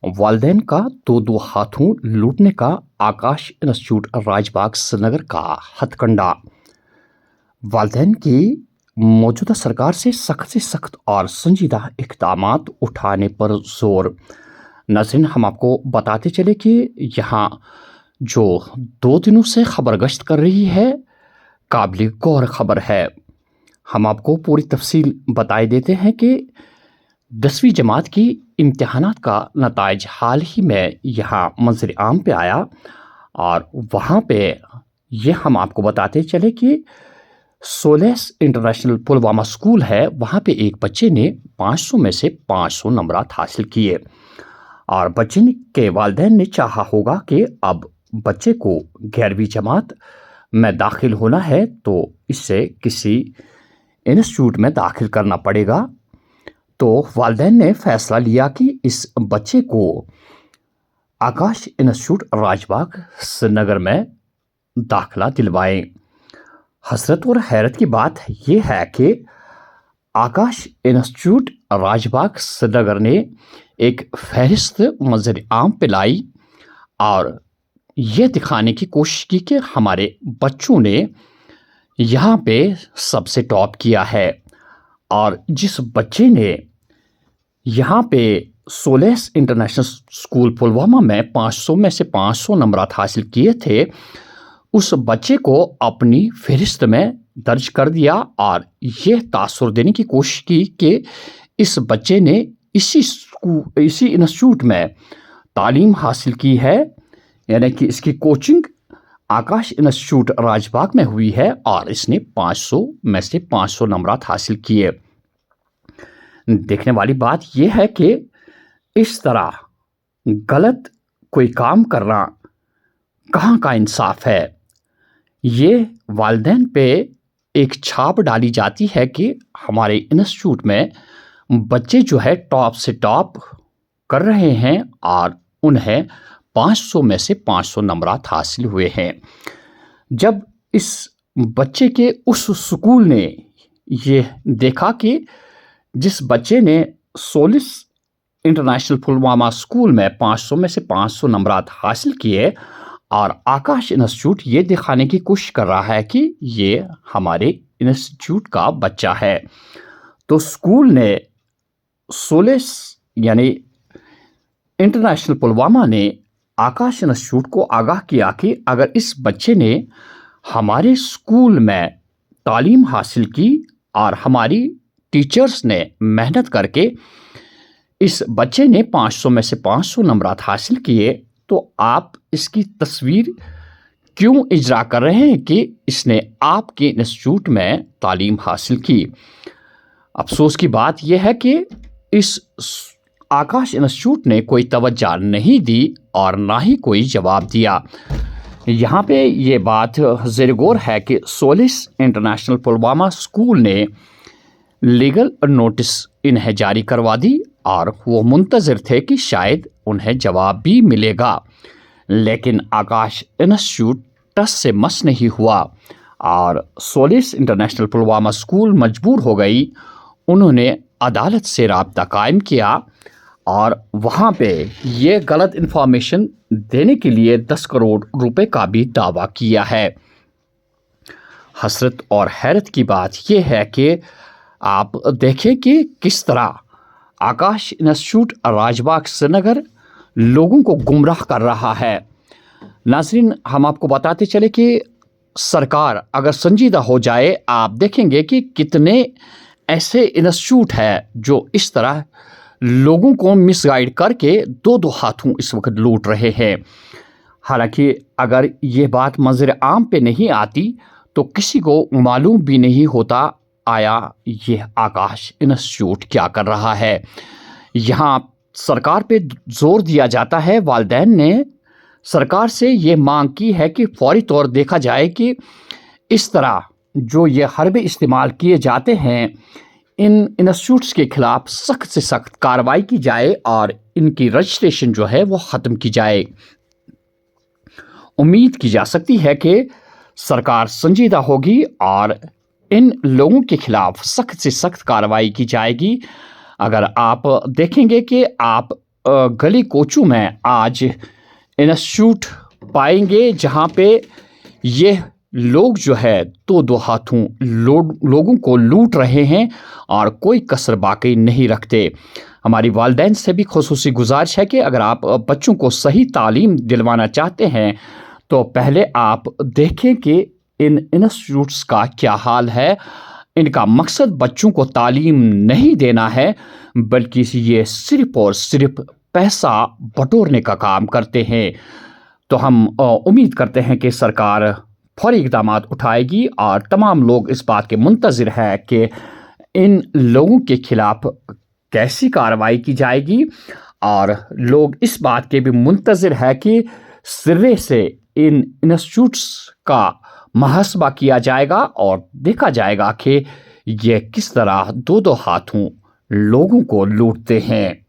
वालदेन का दो दो हाथों लूटने का आकाश इंस्टीट्यूट राजबाग श्रीनगर का हथकंडा। वालदेन की मौजूदा सरकार से सख्त और संजीदा इक़दामात उठाने पर जोर। नाज़रीन, हम आपको बताते चले कि यहाँ जो 2 दिनों से खबर गश्त कर रही है, काबिल गौर खबर है। हम आपको पूरी तफसील बताए देते हैं कि 10वीं जमात की इम्तिहानात का नताइज हाल ही में यहाँ मंजर आम पे आया और वहाँ पे ये हम आपको बताते चले कि सोलेस इंटरनेशनल पुलवामा स्कूल है, वहाँ पे एक बच्चे ने 500 में से 500 नंबरात हासिल किए और बच्चे के वालिदैन ने चाहा होगा कि अब बच्चे को 11वीं जमात में दाखिल होना है तो इससे किसी इंस्टीट्यूट में दाखिल करना पड़ेगा। तो वालिदैन ने फैसला लिया कि इस बच्चे को आकाश इंस्टीट्यूट राजबाग श्रीनगर में दाखिला दिलवाएं। हसरत और हैरत की बात यह है कि आकाश इंस्टीट्यूट राजबाग श्रीनगर ने एक फहरिस्त मंजर आम पे लाई और ये दिखाने की कोशिश की कि हमारे बच्चों ने यहाँ पे सबसे टॉप किया है। और जिस बच्चे ने यहाँ पे सोलेस इंटरनेशनल स्कूल पुलवामा में 500 में से 500 नंबरात हासिल किए थे, उस बच्चे को अपनी फहरिस्त में दर्ज कर दिया और ये तासुर देने की कोशिश की कि इस बच्चे ने इसी इंस्टीट्यूट में तालीम हासिल की है, यानी कि इसकी कोचिंग आकाश इंस्टीट्यूट राजबाग में हुई है और इसने 500 में से 500 नंबरात हासिल किए। देखने वाली बात यह है कि इस तरह गलत कोई काम करना कहाँ का इंसाफ है। ये वालिदैन पे एक छाप डाली जाती है कि हमारे इंस्टीट्यूट में बच्चे जो है टॉप से टॉप कर रहे हैं और उन्हें 500 में से 500 नंबरात हासिल हुए हैं। जब इस बच्चे के उस स्कूल ने ये देखा कि जिस बच्चे ने सोलिस इंटरनेशनल पुलवामा स्कूल में 500 में से 500 नंबरात हासिल किए और आकाश इंस्टीट्यूट ये दिखाने की कोशिश कर रहा है कि ये हमारे इंस्टीट्यूट का बच्चा है, तो स्कूल ने सोलिस यानी इंटरनेशनल पुलवामा ने आकाश इंस्टीट्यूट को आगाह किया कि अगर इस बच्चे ने हमारे स्कूल में तालीम हासिल की और हमारी टीचर्स ने मेहनत करके इस बच्चे ने 500 में से 500 नंबरात हासिल किए, तो आप इसकी तस्वीर क्यों इजरा कर रहे हैं कि इसने आपके इंस्टीट्यूट में तालीम हासिल की। अफसोस की बात यह है कि इस आकाश इंस्टीट्यूट ने कोई तवज्जो नहीं दी और ना ही कोई जवाब दिया। यहाँ पे ये बात ज़ेर गौर है कि सोलिस इंटरनेशनल पुलवामा स्कूल ने लीगल नोटिस इन्हें जारी करवा दी और वो मुंतज़िर थे कि शायद उन्हें जवाब भी मिलेगा, लेकिन आकाश इंस्टीट्यूट टस से मस नहीं हुआ और सोलिस इंटरनेशनल पुलवामा स्कूल मजबूर हो गई। उन्होंने अदालत से राब्ता कायम किया और वहाँ पे ये गलत इन्फॉर्मेशन देने के लिए 10 करोड़ रुपए का भी दावा किया है। हसरत और हैरत की बात यह है कि आप देखें कि किस तरह आकाश इंस्टीट्यूट राजबाग श्रीनगर लोगों को गुमराह कर रहा है। नाज़रीन, हम आपको बताते चले कि सरकार अगर संजीदा हो जाए, आप देखेंगे कि कितने ऐसे इंस्टीट्यूट है जो इस तरह लोगों को मिसगाइड करके दो हाथों इस वक्त लूट रहे हैं। हालांकि अगर ये बात मंजर आम पे नहीं आती तो किसी को मालूम भी नहीं होता आया ये आकाश इंस्टीट्यूट क्या कर रहा है। यहाँ सरकार पे जोर दिया जाता है। वालिदैन ने सरकार से ये मांग की है कि फौरी तौर देखा जाए कि इस तरह जो ये हरबे इस्तेमाल किए जाते हैं, इन इंस्टीट्यूट्स के खिलाफ सख्त से सख्त कार्रवाई की जाए और इनकी रजिस्ट्रेशन जो है वो ख़त्म की जाए। उम्मीद की जा सकती है कि सरकार संजीदा होगी और इन लोगों के खिलाफ सख्त से सख्त कार्रवाई की जाएगी। अगर आप देखेंगे कि आप गली कोचों में आज इंस्टीट्यूट पाएंगे जहां पे ये लोग जो है दो हाथों लोगों को लूट रहे हैं और कोई कसर बाकी नहीं रखते। हमारी वालिदैन से भी खुसूसी गुजारिश है कि अगर आप बच्चों को सही तालीम दिलवाना चाहते हैं तो पहले आप देखें कि इन इंस्टीट्यूट्स का क्या हाल है। इनका मकसद बच्चों को तालीम नहीं देना है, बल्कि ये सिर्फ और सिर्फ पैसा बटोरने का काम करते हैं। तो हम उम्मीद करते हैं कि सरकार फौरी इक़दामात उठाएगी और तमाम लोग इस बात के मुंतज़िर हैं कि इन लोगों के खिलाफ कैसी कार्रवाई की जाएगी, और लोग इस बात के भी मुंतज़िर है कि सिरे से इन इंस्टीट्यूट्स का मुहासबा किया जाएगा और देखा जाएगा कि ये किस तरह दो हाथों लोगों को लूटते हैं।